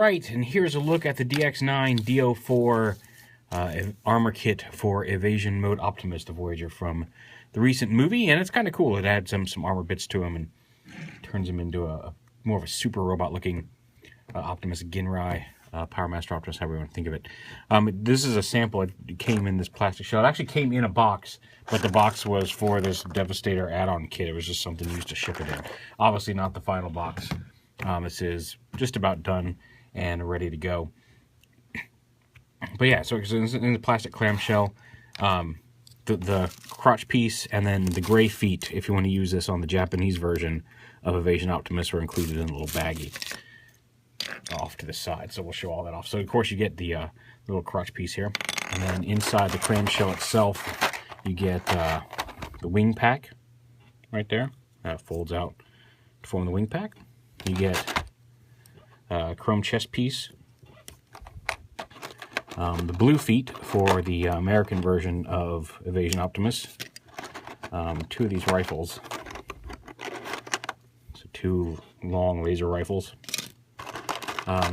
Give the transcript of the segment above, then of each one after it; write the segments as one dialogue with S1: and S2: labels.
S1: Alright, and here's a look at the DX9 D04 armor kit for Evasion Mode Optimus, the Voyager from the recent movie, and it's kind of cool. It adds some armor bits to him and turns him into a more of a super robot-looking Optimus Ginrai, Power Master Optimus, however you want to think of it. This is a sample. It came in this plastic shell. It actually came in a box, but the box was for this Devastator add-on kit. It was just something used to ship it in. Obviously not the final box. This is just about done and ready to go. But yeah, so it's in the plastic clamshell, the crotch piece, and then the gray feet, if you want to use this on the Japanese version of Evasion Optimus, are included in a little baggie off to the side. So we'll show all that off. So of course you get the little crotch piece here, and then inside the clamshell itself you get the wing pack right there. That folds out to form the wing pack. You get a chrome chest piece, the blue feet for the American version of Evasion Optimus, two of these rifles, so two long laser rifles,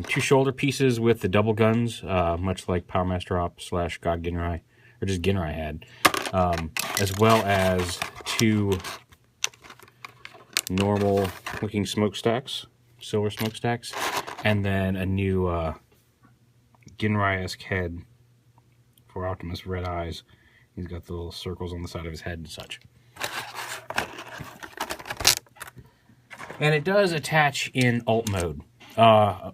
S1: two shoulder pieces with the double guns, much like Power Master Op / God Ginrai, or just Ginrai had, as well as two normal looking smokestacks, silver smokestacks, and then a new Ginrai-esque head for Optimus, red eyes. He's got the little circles on the side of his head and such. And it does attach in alt mode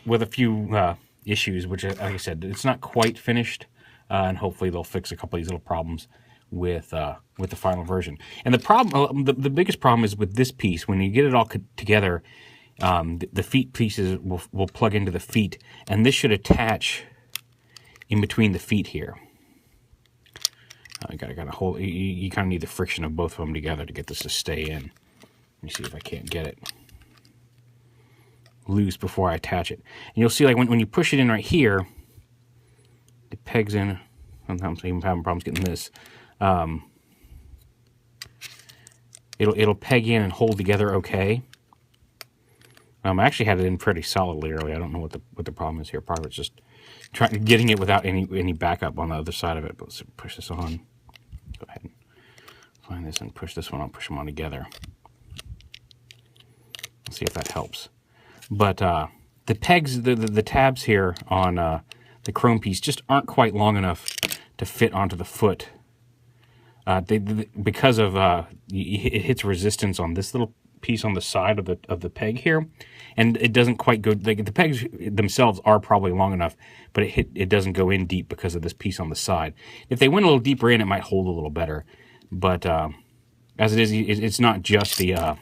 S1: with a few issues, which, like I said, it's not quite finished, and hopefully they'll fix a couple of these little problems with the final version. And the problem, the biggest problem is with this piece. When you get it all together, the feet pieces will plug into the feet, and this should attach in between the feet here. You gotta hold. You kind of need the friction of both of them together to get this to stay in. Let me see if I can't get it loose before I attach it. And you'll see, like when you push it in right here, it pegs in. Sometimes I'm even having problems getting this. It'll peg in and hold together okay. I actually had it in pretty solidly earlier. I don't know what the problem is here. Part of it's just getting it without any backup on the other side of it. But let's push this on. Go ahead and find this and push this one on. Push them on together. Let's see if that helps. But the pegs, the tabs here on the chrome piece just aren't quite long enough to fit onto the foot. Because of it hits resistance on this little piece on the side of the peg here, and it doesn't quite go. The pegs themselves are probably long enough, but it doesn't go in deep because of this piece on the side. If they went a little deeper in, it might hold a little better. But as it is, it's not just the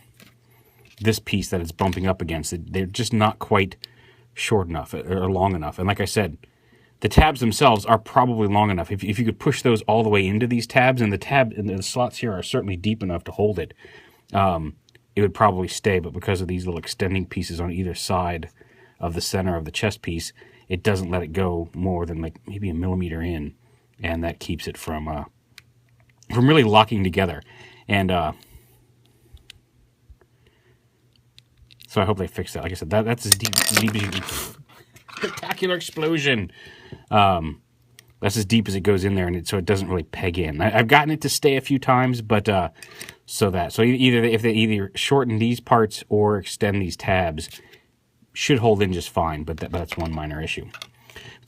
S1: this piece that it's bumping up against. They're just not quite short enough or long enough. And like I said, the tabs themselves are probably long enough. If you could push those all the way into these tabs, and the slots here are certainly deep enough to hold it, it would probably stay. But because of these little extending pieces on either side of the center of the chest piece, it doesn't let it go more than like maybe a millimeter in, and that keeps it from really locking together. And so I hope they fix that. Like I said, that's as deep as you can. Spectacular explosion. That's as deep as it goes in there, and so it doesn't really peg in. I've gotten it to stay a few times, but so either if they either shorten these parts or extend these tabs, should hold in just fine. But that's one minor issue.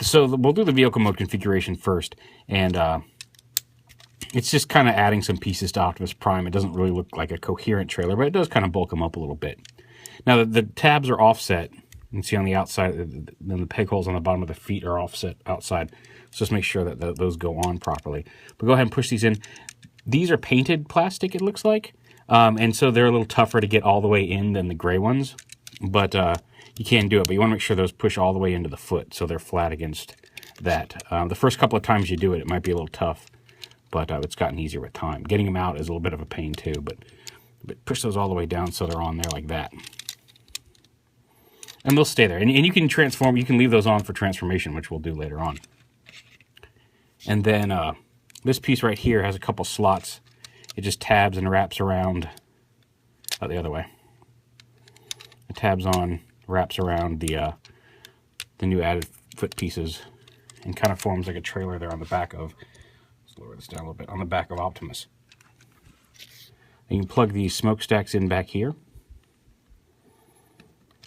S1: So we'll do the vehicle mode configuration first, and it's just kind of adding some pieces to Optimus Prime. It doesn't really look like a coherent trailer, but it does kind of bulk them up a little bit. Now the tabs are offset. You can see on the outside, then the peg holes on the bottom of the feet are offset outside. So just make sure that those go on properly. But go ahead and push these in. These are painted plastic, it looks like. And so they're a little tougher to get all the way in than the gray ones. But you can do it. But you want to make sure those push all the way into the foot so they're flat against that. The first couple of times you do it, it might be a little tough. But it's gotten easier with time. Getting them out is a little bit of a pain too. But push those all the way down so they're on there like that. And they'll stay there. And you can transform, you can leave those on for transformation, which we'll do later on. And then this piece right here has a couple slots. It just tabs and wraps around, the other way. It tabs on, wraps around the the new added foot pieces, and kind of forms like a trailer there on the back of, let's lower this down a little bit, on the back of Optimus. And you can plug these smokestacks in back here.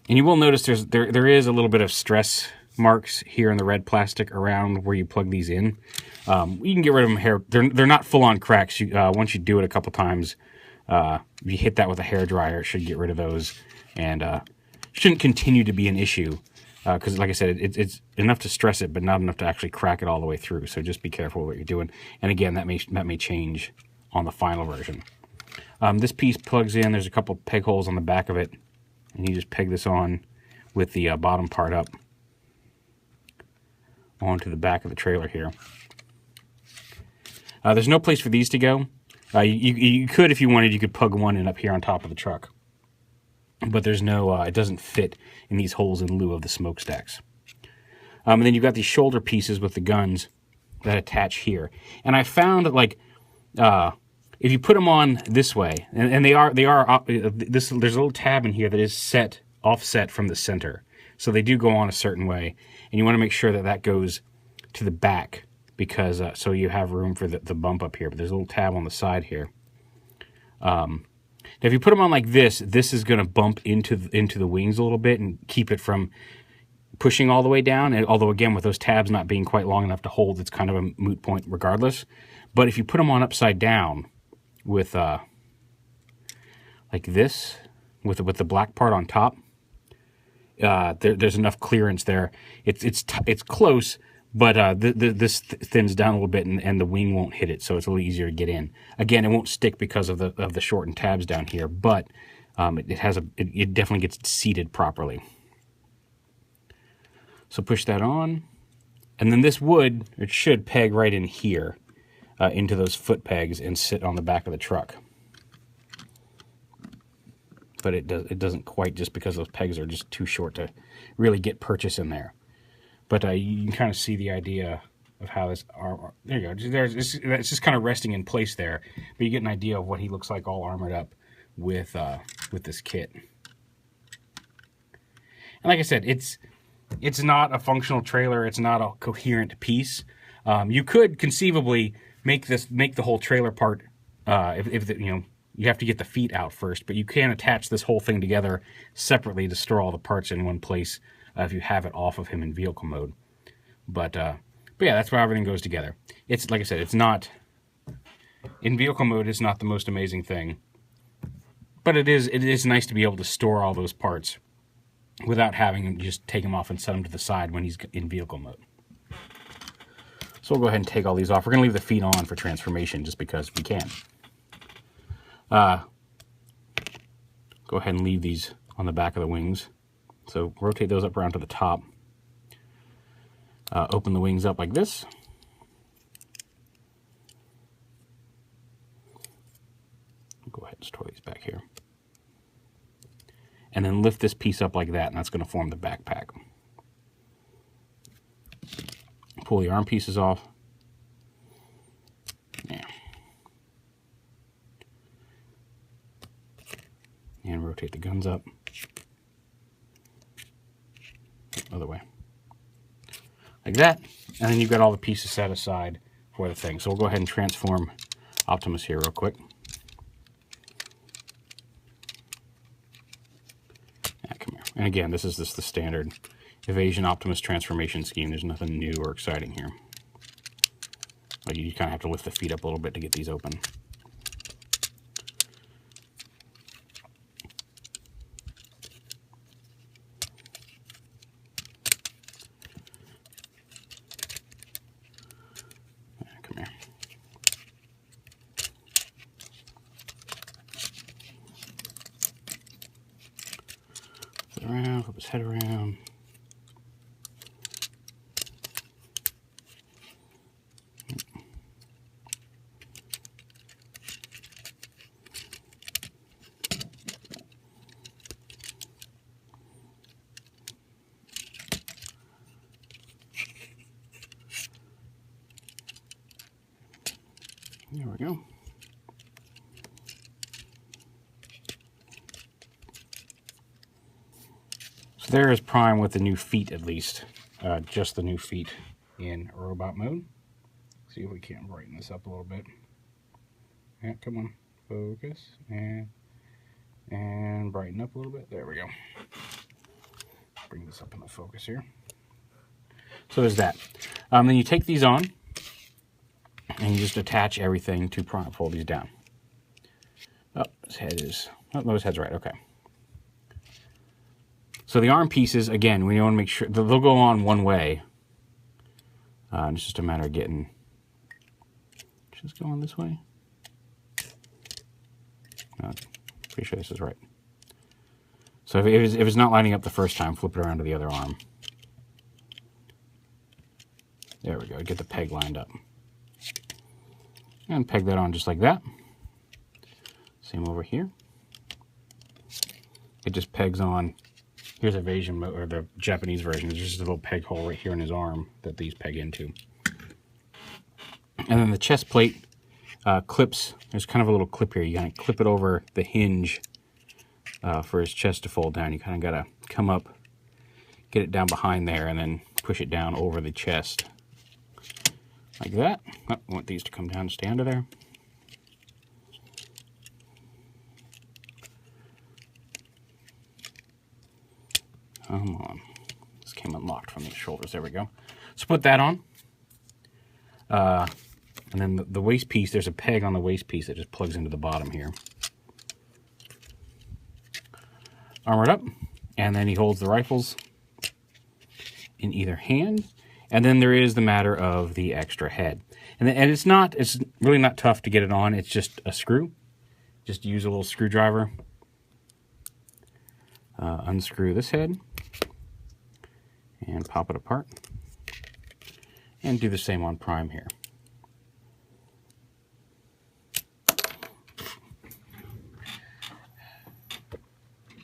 S1: And you will notice there is a little bit of stress marks here in the red plastic around where you plug these in. You can get rid of them hair. They're not full-on cracks. Once you do it a couple times, if you hit that with a hair dryer, it should get rid of those, and shouldn't continue to be an issue. Because, like I said, it's enough to stress it, but not enough to actually crack it all the way through. So just be careful what you're doing. And again, that may change on the final version. This piece plugs in. There's a couple peg holes on the back of it, and you just peg this on with the bottom part up onto the back of the trailer here. There's no place for these to go. You could, if you wanted, you could plug one in up here on top of the truck. But there's no, it doesn't fit in these holes in lieu of the smokestacks. And then you've got these shoulder pieces with the guns that attach here. And I found that, like, if you put them on this way, and there's a little tab in here that is offset from the center. So they do go on a certain way. And you want to make sure that that goes to the back, because so you have room for the bump up here. But there's a little tab on the side here. Now, if you put them on like this is going to bump into the wings a little bit and keep it from pushing all the way down. And although, again, with those tabs not being quite long enough to hold, it's kind of a moot point regardless. But if you put them on upside down with like this, with the black part on top, there's enough clearance there. It's close, but this thins down a little bit, and the wing won't hit it, so it's a little easier to get in. Again, it won't stick because of the shortened tabs down here, but it definitely gets seated properly. So push that on, and then this it should peg right in here into those foot pegs and sit on the back of the truck. But it doesn't quite, just because those pegs are just too short to really get purchase in there. But you can kind of see the idea of how this there you go. It's just kind of resting in place there. But you get an idea of what he looks like all armored up with this kit. And like I said, it's not a functional trailer. It's not a coherent piece. You could conceivably make the whole trailer part if you have to get the feet out first, but you can attach this whole thing together separately to store all the parts in one place if you have it off of him in vehicle mode. But yeah, that's where everything goes together. It's, like I said, it's not, in vehicle mode, it's not the most amazing thing. But it is nice to be able to store all those parts without having him just take them off and set them to the side when he's in vehicle mode. So we'll go ahead and take all these off. We're going to leave the feet on for transformation just because we can. Go ahead and leave these on the back of the wings. So rotate those up around to the top. Open the wings up like this. Go ahead and store these back here. And then lift this piece up like that, and that's going to form the backpack. Pull the arm pieces off. Yeah. And rotate the guns up. Other way. Like that. And then you've got all the pieces set aside for the thing. So we'll go ahead and transform Optimus here real quick. Come here. And again, this is just the standard Evasion Optimus transformation scheme. There's nothing new or exciting here. Like, you kind of have to lift the feet up a little bit to get these open. Come here. Flip it around, flip his head around. There we go. So there is Prime with the new feet, at least. just the new feet in robot mode. See if we can't brighten this up a little bit. Yeah, come on, focus, and brighten up a little bit. There we go. Bring this up into focus here. So there's that. Then you take these on, and you just attach everything to prime. Fold these down. Oh, his head is... Oh, no, his head's right. Okay. So the arm pieces, again, we want to make sure... They'll go on one way. It's just a matter of getting... Just going this way. Pretty sure this is right. So if it's not lining up the first time, flip it around to the other arm. There we go. Get the peg lined up. And peg that on just like that. Same over here. It just pegs on. Here's Evasion mode, or the Japanese version. There's just a little peg hole right here in his arm that these peg into. And then the chest plate clips. There's kind of a little clip here. You gotta clip it over the hinge for his chest to fold down. You kind of gotta come up, get it down behind there, and then push it down over the chest. Like that. Oh, I want these to come down and stay under there. Come on. This came unlocked from these shoulders. There we go. So put that on. And then the waist piece, there's a peg on the waist piece that just plugs into the bottom here. Armor it up. And then he holds the rifles in either hand. And then there is the matter of the extra head. And it's really not tough to get it on. It's just a screw. Just use a little screwdriver. Unscrew this head. And pop it apart. And do the same on prime here.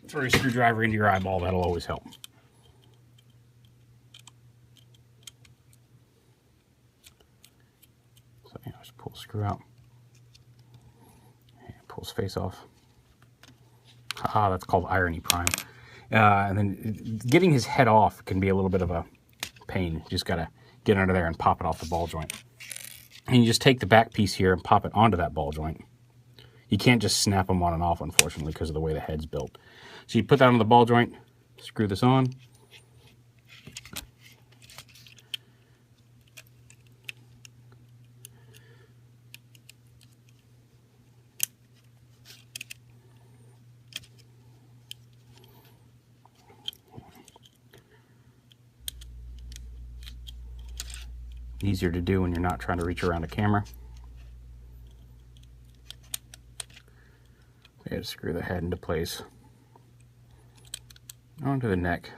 S1: Throw your screwdriver into your eyeball. That'll always help. Just pull the screw out and pull his face off. Ah, that's called irony prime. And then getting his head off can be a little bit of a pain. You just gotta get under there and pop it off the ball joint. And you just take the back piece here and pop it onto that ball joint. You can't just snap them on and off, unfortunately, because of the way the head's built. So you put that on the ball joint, screw this on. Easier to do when you're not trying to reach around a camera. You gotta screw the head into place. Onto the neck.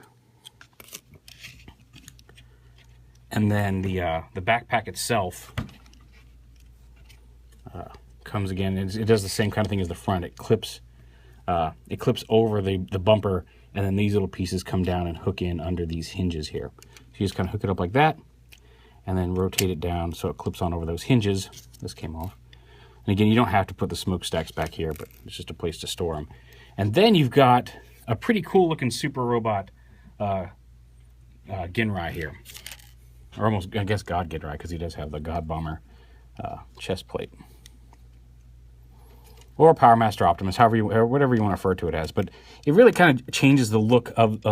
S1: And then the backpack itself comes again. It does the same kind of thing as the front. It clips over the bumper, and then these little pieces come down and hook in under these hinges here. So you just kind of hook it up like that, and then rotate it down so it clips on over those hinges. This came off. And again, you don't have to put the smokestacks back here, but it's just a place to store them. And then you've got a pretty cool looking super robot Ginrai here. Or almost, I guess, God Ginrai, because he does have the God Bomber chest plate. Or Power Master Optimus, whatever you want to refer to it as. But it really kind of changes the look of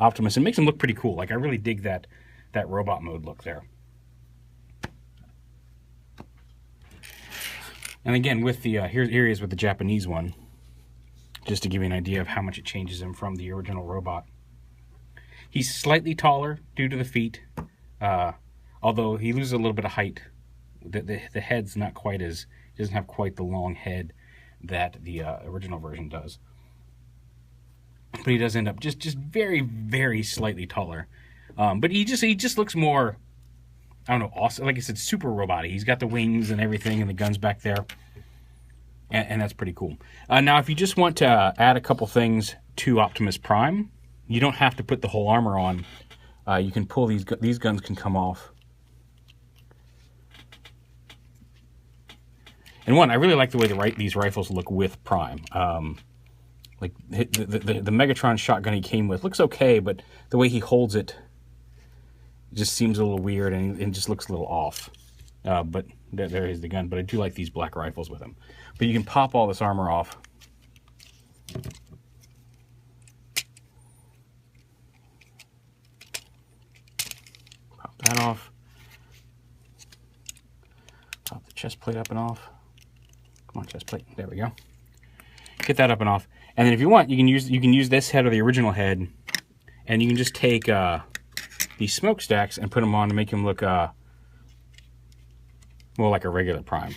S1: Optimus and makes him look pretty cool. Like, I really dig that robot mode look there. And again, with the here he is with the Japanese one, just to give you an idea of how much it changes him from the original robot. He's slightly taller due to the feet, although he loses a little bit of height. The head's not quite as, doesn't have quite the long head that the original version does. But he does end up just very, very slightly taller. But he just looks more, I don't know, awesome. Like I said, super robot-y. He's got the wings and everything and the guns back there. And that's pretty cool. Now, if you just want to add a couple things to Optimus Prime, you don't have to put the whole armor on. You can pull these guns can come off. And I really like the way these rifles look with Prime. Like the Megatron shotgun he came with looks okay, but the way he holds it It just seems a little weird and it just looks a little off. But there is the gun. But I do like these black rifles with them. But you can pop all this armor off. Pop that off. Pop the chest plate up and off. Come on, chest plate. There we go. Get that up and off. And then if you want, you can use this head or the original head, and you can just take these smokestacks and put them on to make them look more like a regular Prime.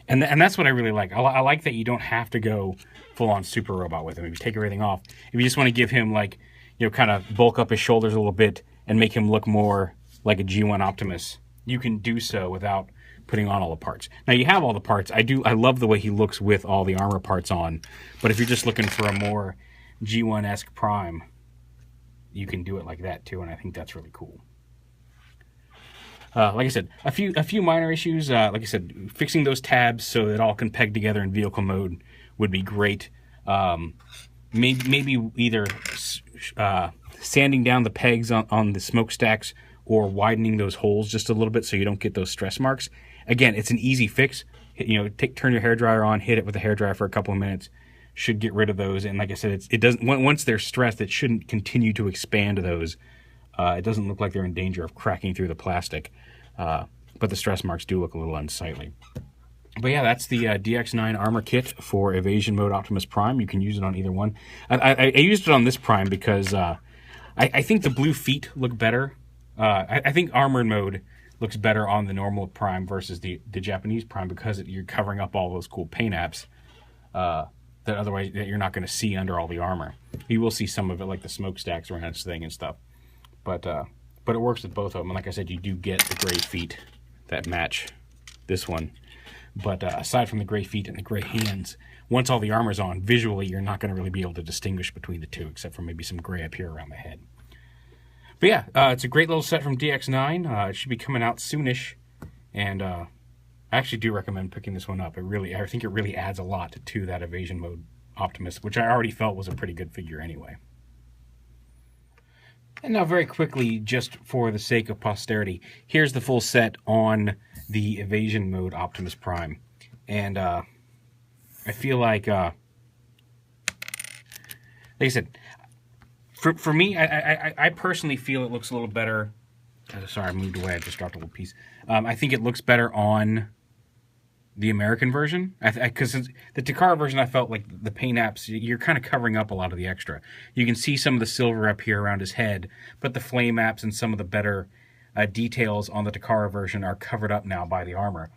S1: And that's what I really like. I like that you don't have to go full on super robot with him. If you take everything off, if you just want to give him like, you know, kind of bulk up his shoulders a little bit and make him look more like a G1 Optimus, you can do so without putting on all the parts. Now you have all the parts. I love the way he looks with all the armor parts on, but if you're just looking for a more G1-esque Prime, you can do it like that too, and I think that's really cool. Like I said, a few minor issues. Like I said, fixing those tabs so it all can peg together in vehicle mode would be great. Maybe either sanding down the pegs on the smokestacks or widening those holes just a little bit so you don't get those stress marks. Again, it's an easy fix. You know, turn your hairdryer on, hit it with a hairdryer for a couple of minutes. Should get rid of those. And like I said, it doesn't. Once they're stressed, it shouldn't continue to expand those. It doesn't look like they're in danger of cracking through the plastic. But the stress marks do look a little unsightly. But yeah, that's the DX9 armor kit for Evasion Mode Optimus Prime. You can use it on either one. I used it on this Prime because I think the blue feet look better. I think armored mode looks better on the normal Prime versus the Japanese Prime because you're covering up all those cool paint apps that otherwise that you're not going to see under all the armor. You will see some of it, like the smokestacks around its thing and stuff. But it works with both of them. And like I said, you do get the gray feet that match this one. But aside from the gray feet and the gray hands, once all the armor's on, visually you're not going to really be able to distinguish between the two, except for maybe some gray up here around the head. But yeah, it's a great little set from DX9. It should be coming out soonish, and I actually do recommend picking this one up. I think it really adds a lot to that Evasion Mode Optimus, which I already felt was a pretty good figure anyway. And now very quickly, just for the sake of posterity, here's the full set on the Evasion Mode Optimus Prime. And I feel like I said, for me, I personally feel it looks a little better. Sorry, I moved away. I just dropped a little piece. I think it looks better on the American version, because the Takara version, I felt like the paint apps, you're kind of covering up a lot of the extra. You can see some of the silver up here around his head, but the flame apps and some of the better details on the Takara version are covered up now by the armor.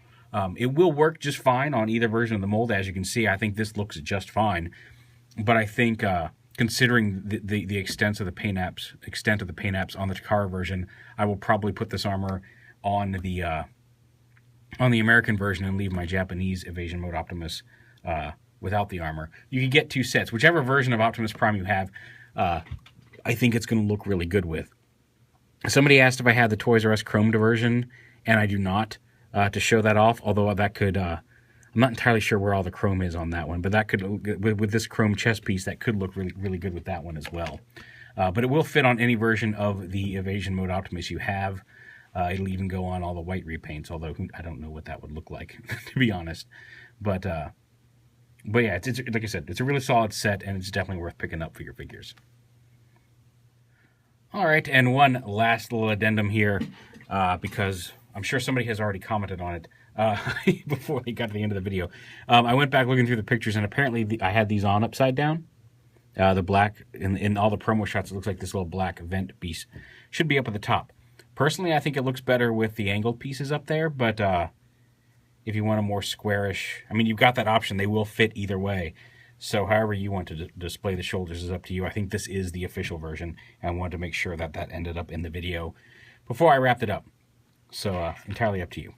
S1: It will work just fine on either version of the mold, as you can see. I think this looks just fine, but I think considering the extent of the paint apps on the Takara version, I will probably put this armor on the American version and leave my Japanese Evasion Mode Optimus without the armor. You can get two sets. Whichever version of Optimus Prime you have, I think it's going to look really good with. Somebody asked if I had the Toys R Us chromed version, and I do not, to show that off, although that could... I'm not entirely sure where all the chrome is on that one, but that could, with this chrome chest piece, that could look really, really good with that one as well. But it will fit on any version of the Evasion Mode Optimus you have. It'll even go on all the white repaints, although I don't know what that would look like, to be honest. But yeah, it's like I said, it's a really solid set, and it's definitely worth picking up for your figures. All right, and one last little addendum here, because I'm sure somebody has already commented on it before they got to the end of the video. I went back looking through the pictures, and apparently I had these on upside down. The black, in all the promo shots, it looks like this little black vent piece should be up at the top. Personally, I think it looks better with the angled pieces up there, but if you want a more squarish... I mean, you've got that option. They will fit either way. So however you want to display the shoulders is up to you. I think this is the official version, and I wanted to make sure that that ended up in the video before I wrapped it up. So entirely up to you.